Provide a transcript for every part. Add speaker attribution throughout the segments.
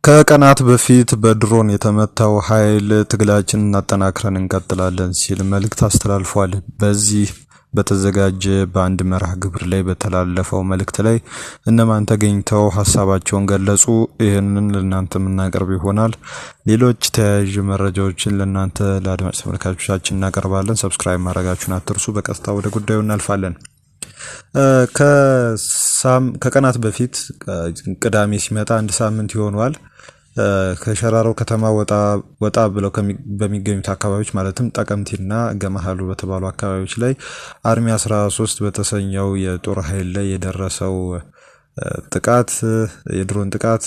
Speaker 1: ከቀናት በፊት በድሮን የተመታው ኃይል ትግላችንን አጠናክረን እንቀጥላለን ሲል መልእክት አስተላልፏል። በዚህ በተዘጋጀ በአንድ መርሃ ግብር ላይ በተላለፈው መልእክት ላይ እነማን ተገኝተው ሐሳባቸውን ገለጹ? ይህንን ለእናንተ የምናቀርብ ይሆናል። ሌሎች ተያያዥ መረጃዎችን ለእናንተ ለአድማጭ ተመልካቾቻችን እናቀርባለን። ሰብስክራይብ ማድረጋችሁን አትርሱ። በቀጥታ ወደ ጉዳዩ እናልፋለን። ከቀናት በፊት ቅዳሜ ሲመጣ አንድ ሳምንት ይሆናል። ከሸራሮ ከተማ ወጣ ብለው በሚገኙት አካባቢዎች ማለትም ጠቀምቲና ገመሃሉ በተባሉ አካባቢዎች ላይ አርሚ 13 በተሰኘው የጦር ኃይል ላይ የደረሰው ጥቃት የድሮን ጥቃት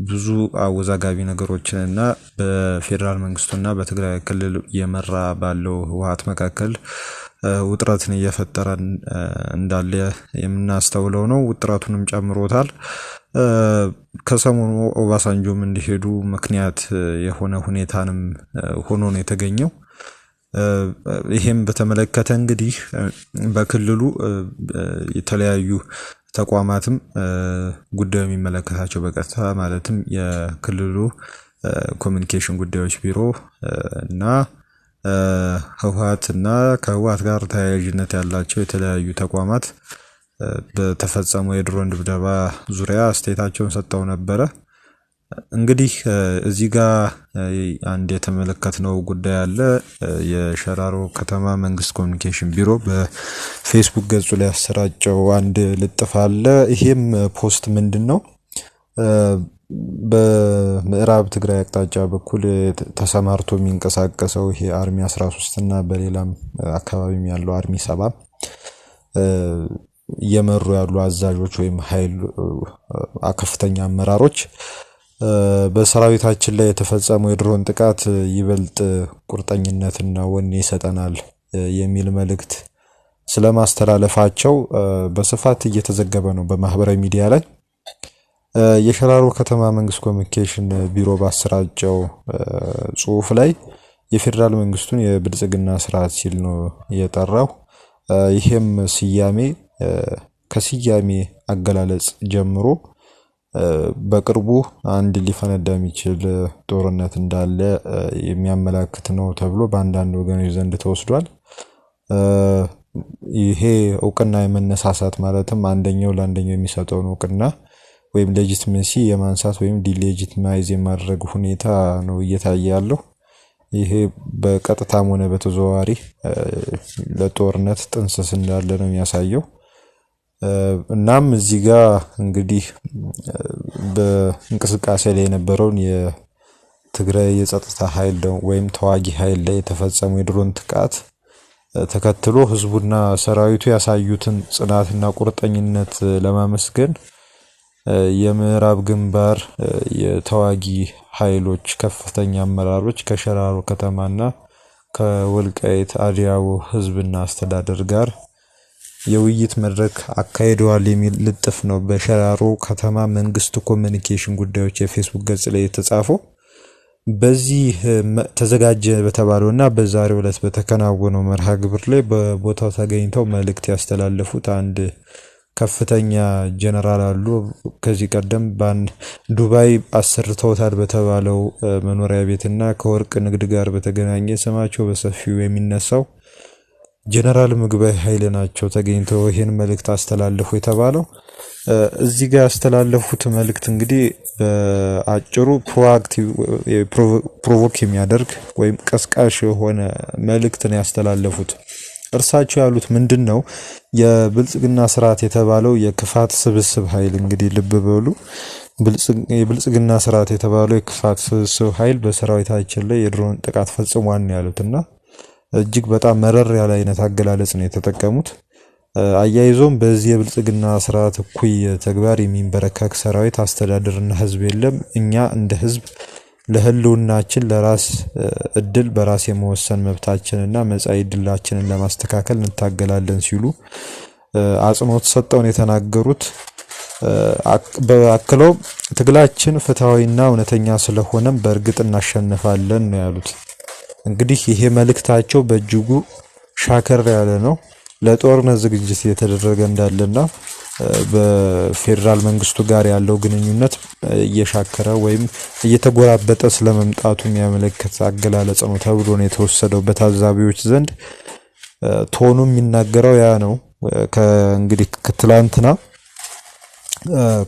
Speaker 1: ብዙ አወዛጋቢ ነገሮችንና በፌደራል መንግስቱና በትግራይ ክልል የመራ ባለው ህወሓት መካከል ውጥረትን እየፈጠረ እንዳለ የምናስተውለው ነው። ውጥረቱንም ጨምሮታል። ከሰሞኑ ኦባሳንጆም እንዲሄዱ ምክንያት የሆነ ሁኔታንም ሆኖ ነው የተገኘው። ይሄም በተመለከተ እንግዲህ በክልሉ የተለያዩ ተቋማትም ጉዳዩ የሚመለከታቸው በቀጥታ ማለትም የክልሉ ኮሚኒኬሽን ጉዳዮች ቢሮ እና ህወሓትና ከህወሓት ጋር ተያያዥነት ያላቸው የተለያዩ ተቋማት በተፈጸመው የድሮን ድብደባ ዙሪያ አስተያየታቸውን ሰጥተው ነበረ። እንግዲህ እዚህ ጋር አንድ የተመለከትነው ጉዳይ አለ። የሸራሮ ከተማ መንግስት ኮሚኒኬሽን ቢሮ በፌስቡክ ገጹ ላይ ያሰራጨው አንድ ልጥፍ አለ። ይሄም ፖስት ምንድነው? በምዕራብ ትግራይ አቅጣጫ በኩል ተሰማርቶ የሚንቀሳቀሰው ይሄ አርሚ 13 እና በሌላም አካባቢም ያለው አርሚ 7 እየመሩ ያሉ አዛዦች ወይም ኃይል ከፍተኛ አመራሮች በሰራዊታችን ላይ የተፈጸመው የድሮን ጥቃት ይበልጥ ቁርጠኝነትና ወኔ ይሰጠናል የሚል መልእክት ስለማስተላለፋቸው በስፋት እየተዘገበ ነው በማህበራዊ ሚዲያ ላይ። የሸራሮ ከተማ መንግስት ኮሚኒኬሽን ቢሮ ባሰራጨው ጽሁፍ ላይ የፌደራል መንግስቱን የብልጽግና ስርዓት ሲል ነው የጠራው። ይሄም ስያሜ ከስያሜ አገላለጽ ጀምሮ በቅርቡ አንድ ሊፈነዳ የሚችል ጦርነት እንዳለ የሚያመላክት ነው ተብሎ በአንዳንድ ወገኖች ዘንድ ተወስዷል። ይሄ እውቅና የመነሳሳት ማለትም አንደኛው ለአንደኛው የሚሰጠውን እውቅና ወይም ሌጂቲሜሲ የማንሳት ወይም ዲሌጂቲማይዝ የማድረግ ሁኔታ ነው እየታየ ያለው። ይሄ በቀጥታም ሆነ በተዘዋዋሪ ለጦርነት ጥንስስ እንዳለ ነው የሚያሳየው። እናም እዚህ ጋር እንግዲህ በእንቅስቃሴ ላይ የነበረውን የትግራይ የጸጥታ ኃይል ወይም ተዋጊ ኃይል ላይ የተፈጸመው የድሮን ጥቃት ተከትሎ ህዝቡና ሰራዊቱ ያሳዩትን ጽናትና ቁርጠኝነት ለማመስገን የምዕራብ ግንባር የተዋጊ ኃይሎች ከፍተኛ አመራሮች ከሸራሮ ከተማና ከወልቃይት አዲያው ህዝብና አስተዳደር ጋር የውይይት መድረክ አካሂደዋል የሚል ልጥፍ ነው በሸራሮ ከተማ መንግስት ኮሚኒኬሽን ጉዳዮች የፌስቡክ ገጽ ላይ የተጻፈው። በዚህ ተዘጋጀ በተባለውና በዛሬው ዕለት በተከናወነው መርሃ ግብር ላይ በቦታው ተገኝተው መልእክት ያስተላለፉት አንድ ከፍተኛ ጀነራል አሉ። ከዚህ ቀደም ዱባይ አሰርተውታል በተባለው መኖሪያ ቤትና ከወርቅ ንግድ ጋር በተገናኘ ስማቸው በሰፊው የሚነሳው ጀነራል ምግባይ ኃይለ ናቸው ተገኝተው ይሄን መልእክት አስተላለፉ የተባለው። እዚህ ጋር ያስተላለፉት መልእክት እንግዲህ በአጭሩ ፕሮቮክ የሚያደርግ ወይም ቀስቃሽ የሆነ መልእክት ነው ያስተላለፉት። እርሳቸው ያሉት ምንድነው? የብልጽግና ስርዓት የተባለው የክፋት ስብስብ ኃይል እንግዲህ ልብ በሉ የብልጽግና ስርዓት የተባለው የክፋት ስብስብ ኃይል በሰራዊታችን ላይ የድሮን ጥቃት ፈጽሟል ያሉትና እጅግ በጣም መረር ያለ አይነት አገላለጽ ነው የተጠቀሙት። አያይዞም በዚህ የብልጽግና ስርዓት እኩይ ተግባር የሚንበረከክ ሰራዊት አስተዳደርና ህዝብ የለም። እኛ እንደ ህዝብ ለህልውናችን ለራስ እድል በራስ የመወሰን መብታችንና መጻኢ እድላችንን ለማስተካከል እንታገላለን ሲሉ አጽንኦት ሰጠውን የተናገሩት። በአክለው ትግላችን ፍትሃዊና እውነተኛ ስለሆነም በእርግጥ እናሸንፋለን ነው ያሉት። እንግዲህ ይሄ መልእክታቸው በእጅጉ ሻከር ያለ ነው። ለጦርነት ዝግጅት እየተደረገ እንዳለና በፌዴራል መንግስቱ ጋር ያለው ግንኙነት እየሻከረ ወይም እየተጎራበጠ ስለመምጣቱ የሚያመለክት አገላለጽ ነው ተብሎ ነው የተወሰደው በታዛቢዎች ዘንድ። ቶኑ የሚናገረው ያ ነው። ከእንግዲህ ከትላንትና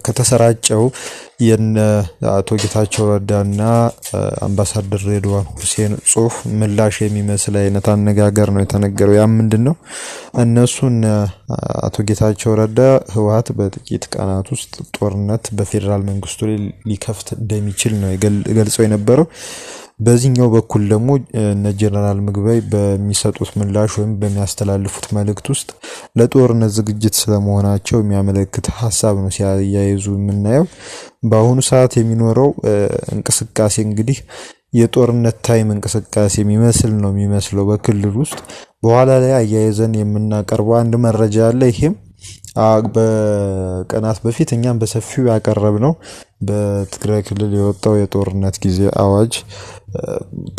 Speaker 1: ከተሰራጨው የነ አቶ ጌታቸው ረዳና አምባሳደር ሬድዋን ሁሴን ጽሁፍ ምላሽ የሚመስል አይነት አነጋገር ነው የተነገረው። ያ ምንድነው? እነሱን አቶ ጌታቸው ረዳ ህወሓት በጥቂት ቀናት ውስጥ ጦርነት በፌዴራል መንግስቱ ላይ ሊከፍት እንደሚችል ነው ገልጸው የነበረው። በዚህኛው በኩል ደግሞ እነ ጀነራል ምግበይ በሚሰጡት ምላሽ ወይም በሚያስተላልፉት መልእክት ውስጥ ለጦርነት ዝግጅት ስለመሆናቸው የሚያመለክት ሐሳብ ነው ሲያያይዙ የምናየው። በአሁኑ ሰዓት የሚኖረው እንቅስቃሴ እንግዲህ የጦርነት ታይም እንቅስቃሴ የሚመስል ነው የሚመስለው በክልል ውስጥ። በኋላ ላይ አያይዘን የምናቀርበው አንድ መረጃ አለ። ይሄም በቀናት በፊት እኛም በሰፊው ያቀረብነው በትግራይ ክልል የወጣው የጦርነት ጊዜ አዋጅ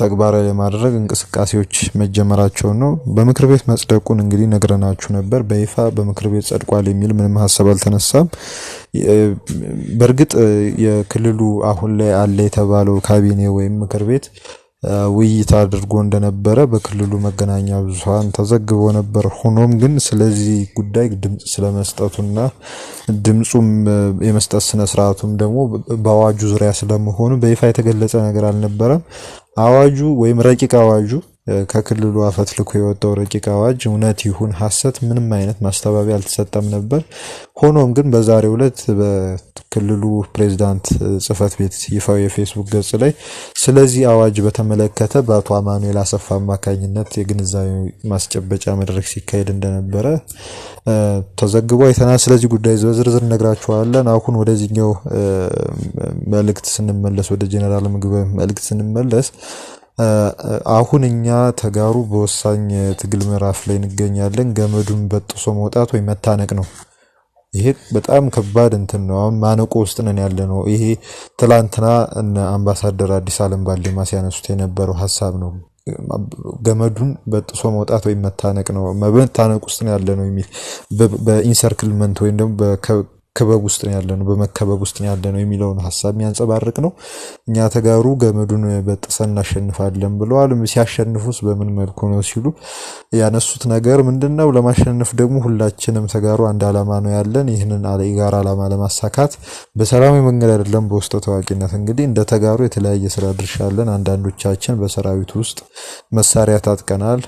Speaker 1: ተግባራዊ ለማድረግ እንቅስቃሴዎች መጀመራቸው ነው። በምክር ቤት መጽደቁን እንግዲህ ነግረናችሁ ነበር። በይፋ በምክር ቤት ጸድቋል የሚል ምንም ሐሳብ አልተነሳም። በእርግጥ የክልሉ አሁን ላይ አለ የተባለው ካቢኔ ወይም ምክር ቤት ውይይት አድርጎ እንደነበረ በክልሉ መገናኛ ብዙሃን ተዘግቦ ነበር። ሆኖም ግን ስለዚህ ጉዳይ ድምጽ ስለመስጠቱና ድምጹም የመስጠት ስነ ስርዓቱም ደግሞ በአዋጁ ዙሪያ ስለመሆኑ በይፋ የተገለጸ ነገር አልነበረም። አዋጁ ወይም ረቂቅ አዋጁ ከክልሉ አፈትልኮ የወጣው ረቂቅ አዋጅ እውነት ይሁን ሐሰት ምንም አይነት ማስተባበያ አልተሰጠም ነበር። ሆኖም ግን በዛሬው ዕለት በክልሉ ፕሬዝዳንት ጽህፈት ቤት ይፋው የፌስቡክ ገጽ ላይ ስለዚህ አዋጅ በተመለከተ በአቶ አማኑኤል አሰፋ አማካኝነት የግንዛቤ ማስጨበጫ መድረክ ሲካሄድ እንደነበረ ተዘግቦ አይተናል። ስለዚህ ጉዳይ በዝርዝር እነግራችኋለን። አሁን ወደዚህኛው መልእክት ስንመለስ፣ ወደ ጀነራል ምግበይ መልእክት ስንመለስ አሁን እኛ ተጋሩ በወሳኝ ትግል ምዕራፍ ላይ እንገኛለን። ገመዱን በጥሶ መውጣት ወይ መታነቅ ነው። ይሄ በጣም ከባድ እንትን ነው። አሁን ማነቆ ውስጥ ነን ያለ ነው። ይሄ ትላንትና እነ አምባሳደር አዲስ ዓለም ባሌማ ሲያነሱት የነበረው ሐሳብ ነው። ገመዱን በጥሶ መውጣት ወይ መታነቅ ነው። መታነቅ ውስጥ ነው ያለ ነው የሚል በኢንሰርክልመንት ወይም ደግሞ በክበብ ውስጥ ነው ያለ ነው፣ በመከበብ ውስጥ ነው ያለ ነው የሚለውን ሐሳብ የሚያንጸባርቅ ነው። እኛ ተጋሩ ገመዱን በጥሰን እናሸንፋለን ብለዋል። ሲያሸንፉስ በምን መልኩ ነው ሲሉ ያነሱት ነገር ምንድነው? ለማሸነፍ ደግሞ ሁላችንም ተጋሩ አንድ ዓላማ ነው ያለን። ይህንን የጋራ ዓላማ ለማሳካት በሰላማዊ መንገድ አይደለም በውስጥ ታዋቂነት እንግዲህ እንደ ተጋሩ የተለያየ ስራ ድርሻ አለን። አንዳንዶቻችን በሰራዊት ውስጥ መሳሪያ ታጥቀናል።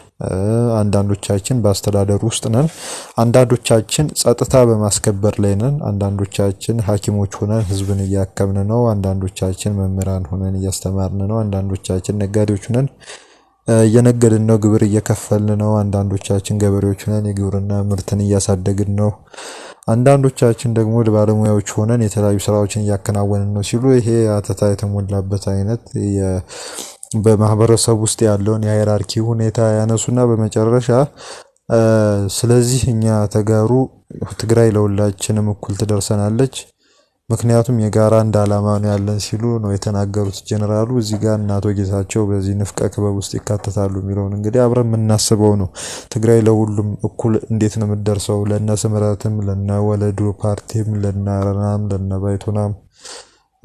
Speaker 1: አንዳንዶቻችን በአስተዳደር ውስጥ ነን። አንዳንዶቻችን ጸጥታ በማስከበር ላይ ነን። አንዳንዶቻችን ሐኪሞች ሆነን ህዝብን እያከምን ነው። አንዳንዶቻችን መምህራን ሆነን እያስተማርን ነው። አንዳንዶቻችን ነጋዴዎች ሆነን እየነገድን ነው፣ ግብር እየከፈልን ነው። አንዳንዶቻችን ገበሬዎች ሆነን የግብርና ምርትን እያሳደግን ነው። አንዳንዶቻችን ደግሞ ባለሙያዎች ሆነን የተለያዩ ስራዎችን እያከናወንን ነው ሲሉ ይሄ አተታ የተሞላበት አይነት በማህበረሰብ ውስጥ ያለውን የሃይራርኪ ሁኔታ ያነሱና በመጨረሻ ስለዚህ እኛ ተጋሩ ትግራይ ለሁላችንም እኩል ትደርሰናለች፣ ምክንያቱም የጋራ አንድ ዓላማ ነው ያለን ሲሉ ነው የተናገሩት ጀነራሉ። እዚህ ጋር አቶ ጌታቸው በዚህ ንፍቀ ክበብ ውስጥ ይካተታሉ የሚለውን እንግዲህ አብረን የምናስበው ነው። ትግራይ ለሁሉም እኩል እንዴት ነው የምትደርሰው? ለነ ስምረትም፣ ለነ ወለዱ ፓርቲም፣ ለነ አረናም፣ ለነ ባይቶናም፣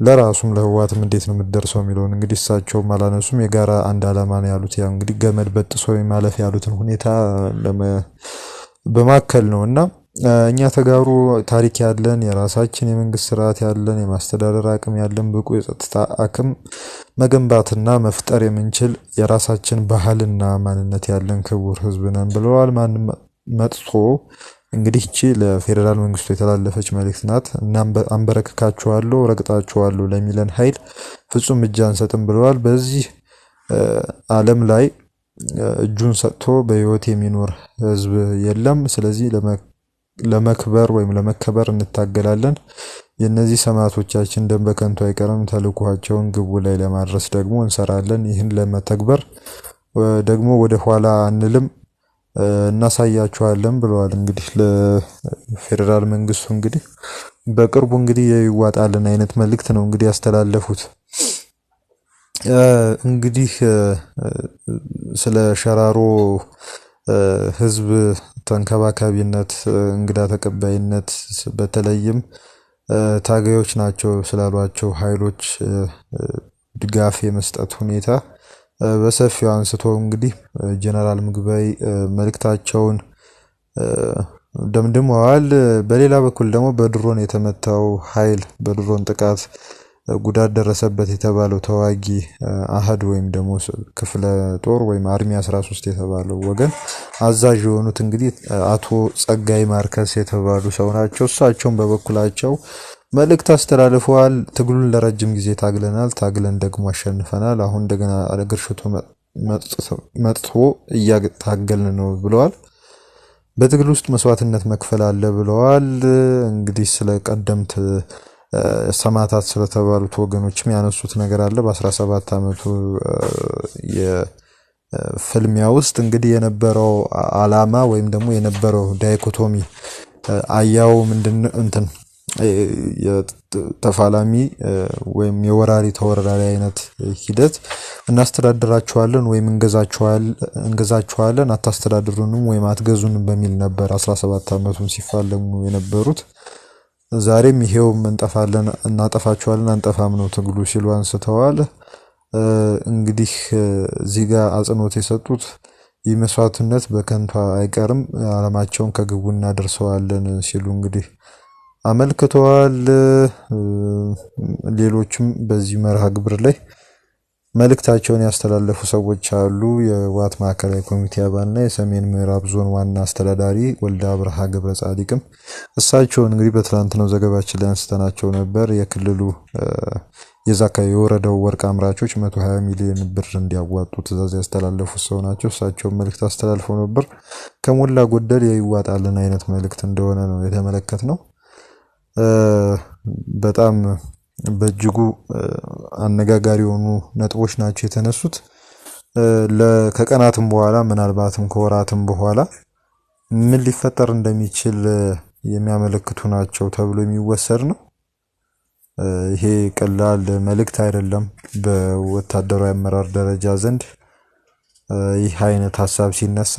Speaker 1: ለራሱም ለህወሓትም እንዴት ነው የምትደርሰው የሚለውን እንግዲህ እሳቸውም አላነሱም። የጋራ አንድ ዓላማ ነው ያሉት ያው እንግዲህ ገመድ በጥሶ ማለፍ ያሉትን ሁኔታ በማከል ነውና እኛ ተጋሩ ታሪክ ያለን፣ የራሳችን የመንግስት ስርዓት ያለን፣ የማስተዳደር አቅም ያለን፣ ብቁ የጸጥታ አቅም መገንባትና መፍጠር የምንችል የራሳችን ባህልና ማንነት ያለን ክቡር ህዝብ ነን ብለዋል። ማንም መጥቶ እንግዲህ እቺ ለፌዴራል መንግስቱ የተላለፈች መልእክት ናት። እናም አንበረክካቸዋለሁ፣ ረግጣቸዋለሁ ለሚለን ኃይል ፍጹም እጅ አንሰጥም ብለዋል። በዚህ ዓለም ላይ እጁን ሰጥቶ በህይወት የሚኖር ህዝብ የለም። ስለዚህ ለመክበር ወይም ለመከበር እንታገላለን። የነዚህ ሰማዕቶቻችን ደም በከንቱ አይቀርም። ተልዕኳቸውን ግቡ ላይ ለማድረስ ደግሞ እንሰራለን። ይህን ለመተግበር ደግሞ ወደ ኋላ አንልም፣ እናሳያቸዋለን ብለዋል። እንግዲህ ለፌዴራል መንግስቱ እንግዲህ በቅርቡ እንግዲህ ይዋጣልን አይነት መልእክት ነው እንግዲህ ያስተላለፉት። እንግዲህ ስለ ሸራሮ ህዝብ ተንከባካቢነት፣ እንግዳ ተቀባይነት በተለይም ታጋዮች ናቸው ስላሏቸው ኃይሎች ድጋፍ የመስጠት ሁኔታ በሰፊው አንስቶ እንግዲህ ጀነራል ምግበይ መልእክታቸውን ደምድመዋል። በሌላ በኩል ደግሞ በድሮን የተመታው ኃይል በድሮን ጥቃት ጉዳት ደረሰበት የተባለው ተዋጊ አህድ ወይም ደግሞ ክፍለ ጦር ወይም አርሚ 13 የተባለው ወገን አዛዥ የሆኑት እንግዲህ አቶ ጸጋይ ማርከስ የተባሉ ሰው ናቸው። እሳቸውም በበኩላቸው መልእክት አስተላልፈዋል። ትግሉን ለረጅም ጊዜ ታግለን ደግሞ አሸንፈናል። አሁን እንደገና አገርሽቶ መጥቶ እያታገልን ነው ብለዋል። በትግል ውስጥ መስዋዕትነት መክፈል አለ ብለዋል። እንግዲህ ስለ ቀደምት ሰማዕታት ስለተባሉት ወገኖችም ያነሱት ነገር አለ። በ17 ዓመቱ የፍልሚያ ውስጥ እንግዲህ የነበረው አላማ ወይም ደግሞ የነበረው ዳይኮቶሚ አያው ምንድን የተፋላሚ ወይም የወራሪ ተወራሪ አይነት ሂደት እናስተዳድራቸዋለን ወይም እንገዛቸዋለን አታስተዳድሩንም ወይም አትገዙንም በሚል ነበር 17 ዓመቱን ሲፋለሙ የነበሩት። ዛሬም ይሄው እንጠፋለን እናጠፋቸዋለን አንጠፋም ነው ትግሉ ሲሉ አንስተዋል። እንግዲህ እዚህ ጋር አጽንኦት የሰጡት ይህ መስዋዕትነት በከንቱ አይቀርም፣ ዓላማቸውን ከግቡ እናደርሰዋለን ሲሉ እንግዲህ አመልክተዋል። ሌሎችም በዚህ መርሃ ግብር ላይ መልእክታቸውን ያስተላለፉ ሰዎች አሉ። የዋት ማዕከላዊ ኮሚቴ አባልና የሰሜን ምዕራብ ዞን ዋና አስተዳዳሪ ወልደ አብርሃ ገብረ ጻዲቅም እሳቸውን እንግዲህ በትላንትናው ዘገባችን ላይ አንስተናቸው ነበር። የክልሉ የዛካይ የወረዳው ወርቅ አምራቾች 120 ሚሊዮን ብር እንዲያዋጡ ትዕዛዝ ያስተላለፉ ሰው ናቸው። እሳቸው መልእክት አስተላልፈው ነበር። ከሞላ ጎደል የይዋጣልን አይነት መልእክት እንደሆነ ነው የተመለከትነው። በጣም በእጅጉ አነጋጋሪ የሆኑ ነጥቦች ናቸው የተነሱት። ከቀናትም በኋላ ምናልባትም ከወራትም በኋላ ምን ሊፈጠር እንደሚችል የሚያመለክቱ ናቸው ተብሎ የሚወሰድ ነው። ይሄ ቀላል መልእክት አይደለም በወታደራዊ አመራር ደረጃ ዘንድ ይህ አይነት ሀሳብ ሲነሳ።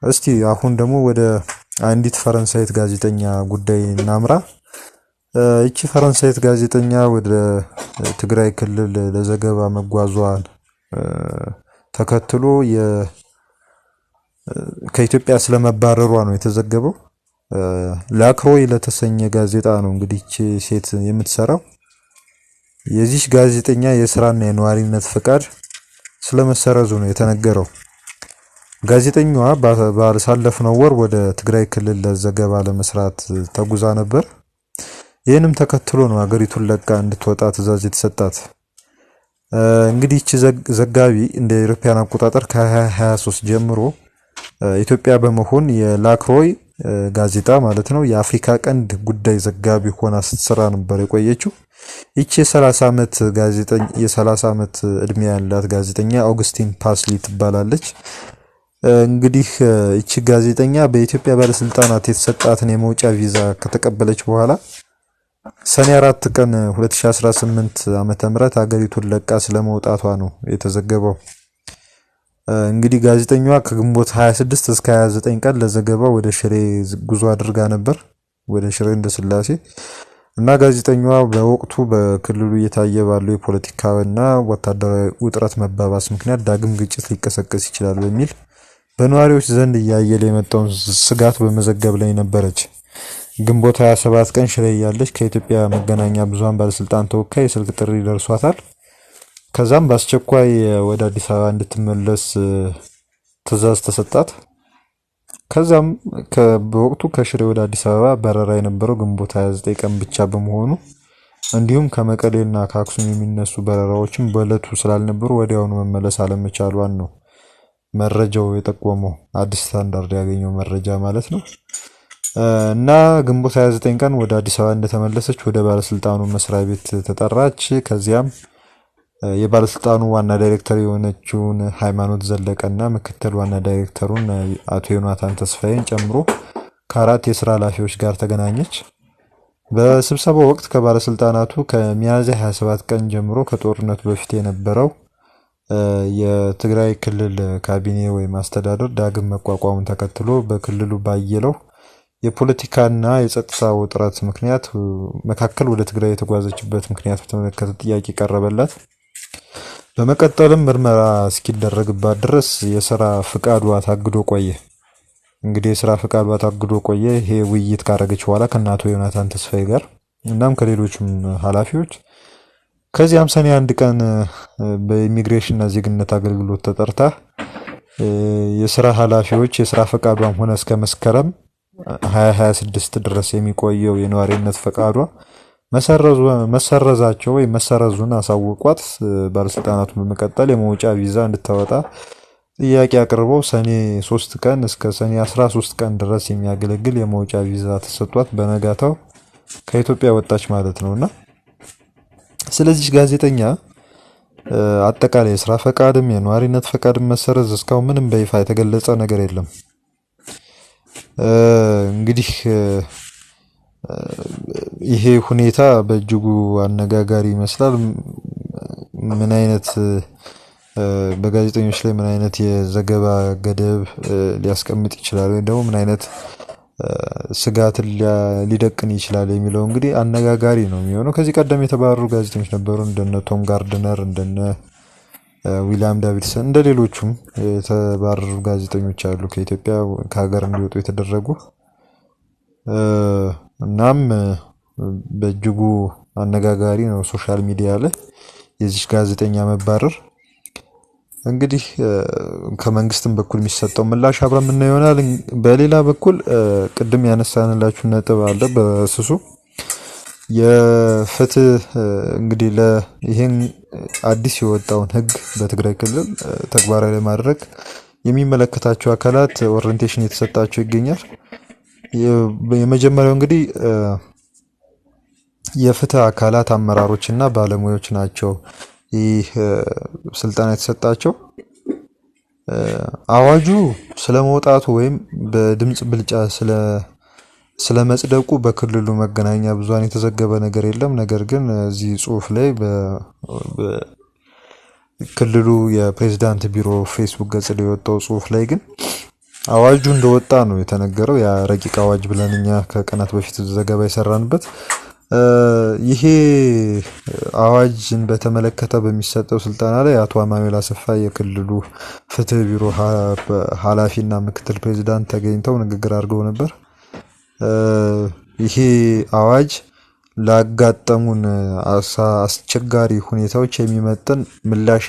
Speaker 1: እስቲ አሁን ደግሞ ወደ አንዲት ፈረንሳይት ጋዜጠኛ ጉዳይ እናምራ። እቺ ፈረንሳይት ጋዜጠኛ ወደ ትግራይ ክልል ለዘገባ መጓዟን ተከትሎ ከኢትዮጵያ ስለመባረሯ ነው የተዘገበው። ላክሮይ ለተሰኘ ጋዜጣ ነው እንግዲህ እቺ ሴት የምትሰራው። የዚህ ጋዜጠኛ የስራና የነዋሪነት ፍቃድ ስለመሰረዙ ነው የተነገረው። ጋዜጠኛዋ ባሳለፍነው ወር ወደ ትግራይ ክልል ለዘገባ ለመስራት ተጉዛ ነበር። ይህንም ተከትሎ ነው ሀገሪቱን ለቃ እንድትወጣ ትዕዛዝ የተሰጣት። እንግዲህ እቺ ዘጋቢ እንደ አውሮፓውያን አቆጣጠር ከ2023 ጀምሮ ኢትዮጵያ በመሆን የላክሮይ ጋዜጣ ማለት ነው የአፍሪካ ቀንድ ጉዳይ ዘጋቢ ሆና ስትሰራ ነበር የቆየችው። ይቺ የ30 ዓመት እድሜ ያላት ጋዜጠኛ ኦግስቲን ፓስሊ ትባላለች። እንግዲህ እቺ ጋዜጠኛ በኢትዮጵያ ባለስልጣናት የተሰጣትን የመውጫ ቪዛ ከተቀበለች በኋላ ሰኔ 4 ቀን 2018 ዓመተ ምህረት ሀገሪቱን ለቃ ስለመውጣቷ ነው የተዘገበው። እንግዲህ ጋዜጠኛዋ ከግንቦት 26 እስከ 29 ቀን ለዘገባ ወደ ሽሬ ጉዞ አድርጋ ነበር፣ ወደ ሽሬ እንዳስላሴ እና ጋዜጠኛዋ በወቅቱ በክልሉ እየታየ ባለው የፖለቲካና ወታደራዊ ውጥረት መባባስ ምክንያት ዳግም ግጭት ሊቀሰቀስ ይችላል በሚል በነዋሪዎች ዘንድ እያየለ የመጣውን ስጋት በመዘገብ ላይ ነበረች። ግንቦት 27 ቀን ሽሬ ያለች ከኢትዮጵያ መገናኛ ብዙሃን ባለስልጣን ተወካይ የስልክ ጥሪ ደርሷታል። ከዛም በአስቸኳይ ወደ አዲስ አበባ እንድትመለስ ትዕዛዝ ተሰጣት። ከዛም በወቅቱ ከሽሬ ወደ አዲስ አበባ በረራ የነበረው ግንቦት 29 ቀን ብቻ በመሆኑ እንዲሁም ከመቀሌና ከአክሱም የሚነሱ በረራዎችም በእለቱ ስላልነበሩ ወዲያውኑ መመለስ አለመቻሏን ነው መረጃው የጠቆመው። አዲስ ስታንዳርድ ያገኘው መረጃ ማለት ነው። እና ግንቦት 29 ቀን ወደ አዲስ አበባ እንደተመለሰች ወደ ባለስልጣኑ መስሪያ ቤት ተጠራች። ከዚያም የባለስልጣኑ ዋና ዳይሬክተር የሆነችውን ሃይማኖት ዘለቀና ምክትል ዋና ዳይሬክተሩን አቶ ዮናታን ተስፋዬን ጨምሮ ከአራት የስራ ኃላፊዎች ጋር ተገናኘች። በስብሰባው ወቅት ከባለስልጣናቱ ከሚያዝያ 27 ቀን ጀምሮ ከጦርነቱ በፊት የነበረው የትግራይ ክልል ካቢኔ ወይም አስተዳደር ዳግም መቋቋሙን ተከትሎ በክልሉ ባየለው የፖለቲካና የጸጥታ ውጥረት ምክንያት መካከል ወደ ትግራይ የተጓዘችበት ምክንያት በተመለከተ ጥያቄ ቀረበላት። በመቀጠልም ምርመራ እስኪደረግባት ድረስ የስራ ፍቃዷ ታግዶ ቆየ። እንግዲህ የስራ ፍቃዷ ታግዶ ቆየ። ይሄ ውይይት ካረገች በኋላ ከእናቶ ዮናታን ተስፋዬ ጋር እናም ከሌሎችም ኃላፊዎች ከዚያም ሰኔ 1 ቀን በኢሚግሬሽንና ዜግነት አገልግሎት ተጠርታ የስራ ኃላፊዎች የስራ ፈቃዷም ሆነ እስከ መስከረም 2026 ድረስ የሚቆየው የነዋሪነት ፈቃዷ መሰረዛቸው ወይ መሰረዙን አሳውቋት ባለስልጣናቱ በመቀጠል የመውጫ ቪዛ እንድታወጣ ጥያቄ አቅርበው ሰኔ 3 ቀን እስከ ሰኔ 13 ቀን ድረስ የሚያገለግል የመውጫ ቪዛ ተሰጥቷት በነጋታው ከኢትዮጵያ ወጣች ማለት ነውና ስለዚህ ጋዜጠኛ አጠቃላይ የስራ ፈቃድም የነዋሪነት ፈቃድም መሰረዝ እስካሁን ምንም በይፋ የተገለጸ ነገር የለም። እንግዲህ ይሄ ሁኔታ በእጅጉ አነጋጋሪ ይመስላል። ምን አይነት በጋዜጠኞች ላይ ምን አይነት የዘገባ ገደብ ሊያስቀምጥ ይችላል ወይ ደግሞ ምን አይነት ስጋት ሊደቅን ይችላል የሚለው እንግዲህ አነጋጋሪ ነው የሚሆነው። ከዚህ ቀደም የተባረሩ ጋዜጠኞች ነበሩ እንደነ ቶም ጋርድነር እንደነ ዊሊያም ዳቪድሰን እንደሌሎቹም የተባረሩ ጋዜጠኞች አሉ ከኢትዮጵያ ከሀገር እንዲወጡ የተደረጉ። እናም በእጅጉ አነጋጋሪ ነው ሶሻል ሚዲያ ላይ የዚህ ጋዜጠኛ መባረር። እንግዲህ ከመንግስትም በኩል የሚሰጠው ምላሽ አብረን የምናየው ይሆናል። በሌላ በኩል ቅድም ያነሳንላችሁ ነጥብ አለ በስሱ የፍትህ እንግዲህ ይሄን አዲስ የወጣውን ህግ በትግራይ ክልል ተግባራዊ ለማድረግ የሚመለከታቸው አካላት ኦሪየንቴሽን የተሰጣቸው ይገኛል። የመጀመሪያው እንግዲህ የፍትህ አካላት አመራሮችና ባለሙያዎች ናቸው ይህ ስልጣን የተሰጣቸው። አዋጁ ስለመውጣቱ ወይም በድምጽ ብልጫ ስለመጽደቁ በክልሉ መገናኛ ብዙሃን የተዘገበ ነገር የለም። ነገር ግን እዚህ ጽሁፍ ላይ በክልሉ የፕሬዝዳንት ቢሮ ፌስቡክ ገጽ ላይ የወጣው ጽሁፍ ላይ ግን አዋጁ እንደወጣ ነው የተነገረው። ያ ረቂቅ አዋጅ ብለን እኛ ከቀናት በፊት ዘገባ የሰራንበት ይሄ አዋጅን በተመለከተ በሚሰጠው ስልጣና ላይ አቶ አማኑኤል አሰፋ የክልሉ ፍትህ ቢሮ ኃላፊና ምክትል ፕሬዝዳንት ተገኝተው ንግግር አድርገው ነበር። ይሄ አዋጅ ላጋጠሙን አስቸጋሪ ሁኔታዎች የሚመጥን ምላሽ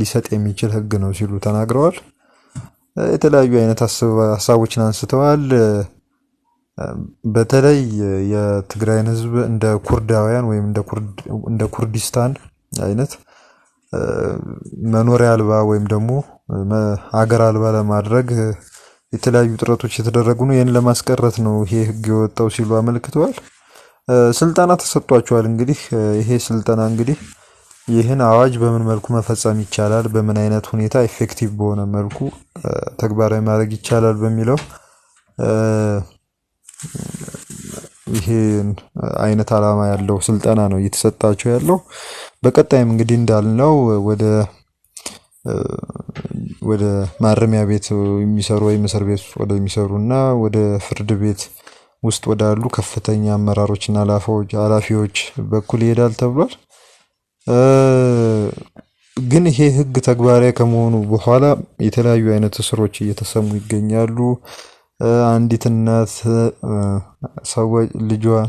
Speaker 1: ሊሰጥ የሚችል ህግ ነው ሲሉ ተናግረዋል። የተለያዩ አይነት ሀሳቦችን አንስተዋል። በተለይ የትግራይን ህዝብ እንደ ኩርዳውያን ወይም እንደ ኩርዲስታን አይነት መኖሪያ አልባ ወይም ደግሞ ሀገር አልባ ለማድረግ የተለያዩ ጥረቶች የተደረጉ ነው። ይህን ለማስቀረት ነው ይሄ ህግ የወጣው ሲሉ አመልክተዋል። ስልጣና ተሰጥቷቸዋል። እንግዲህ ይሄ ስልጣና እንግዲህ ይህን አዋጅ በምን መልኩ መፈጸም ይቻላል፣ በምን አይነት ሁኔታ ኢፌክቲቭ በሆነ መልኩ ተግባራዊ ማድረግ ይቻላል በሚለው ይሄን አይነት አላማ ያለው ስልጣና ነው እየተሰጣቸው ያለው። በቀጣይም እንግዲህ እንዳልነው ወደ ማረሚያ ቤት የሚሰሩ ወይ እስር ቤት ወደ የሚሰሩና ወደ ፍርድ ቤት ውስጥ ወዳሉ ከፍተኛ አመራሮችና ኃላፊዎች በኩል ይሄዳል ተብሏል። ግን ይሄ ህግ ተግባራዊ ከመሆኑ በኋላ የተለያዩ አይነት እስሮች እየተሰሙ ይገኛሉ። አንዲት እናት ልጇን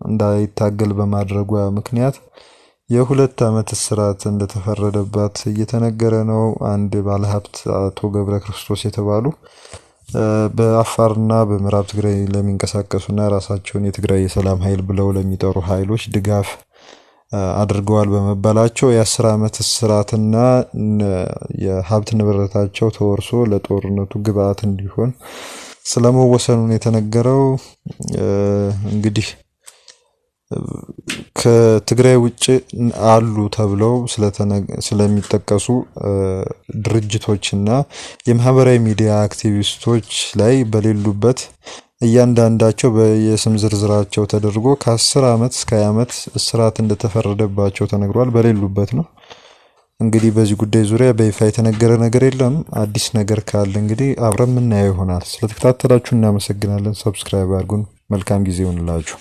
Speaker 1: እንዳይታገል በማድረጓ ምክንያት የ2 ዓመት እስራት እንደተፈረደባት እየተነገረ ነው። አንድ ባለሀብት አቶ ገብረ ክርስቶስ የተባሉ በአፋርና በምዕራብ ትግራይ ለሚንቀሳቀሱና ራሳቸውን የትግራይ የሰላም ኃይል ብለው ለሚጠሩ ኃይሎች ድጋፍ አድርገዋል በመባላቸው የ10 ዓመት እስራትና የሀብት ንብረታቸው ተወርሶ ለጦርነቱ ግብአት እንዲሆን ስለመወሰኑን የተነገረው። እንግዲህ ከትግራይ ውጭ አሉ ተብለው ስለሚጠቀሱ ድርጅቶችና የማህበራዊ ሚዲያ አክቲቪስቶች ላይ በሌሉበት እያንዳንዳቸው በየስም ዝርዝራቸው ተደርጎ ከ10 ዓመት እስከ 20 ዓመት እስራት እንደተፈረደባቸው ተነግሯል። በሌሉበት ነው። እንግዲህ በዚህ ጉዳይ ዙሪያ በይፋ የተነገረ ነገር የለም። አዲስ ነገር ካለ እንግዲህ አብረን የምናየው ይሆናል። ስለተከታተላችሁ እናመሰግናለን። ሰብስክራይብ አድርጉን። መልካም ጊዜ ይሁንላችሁ።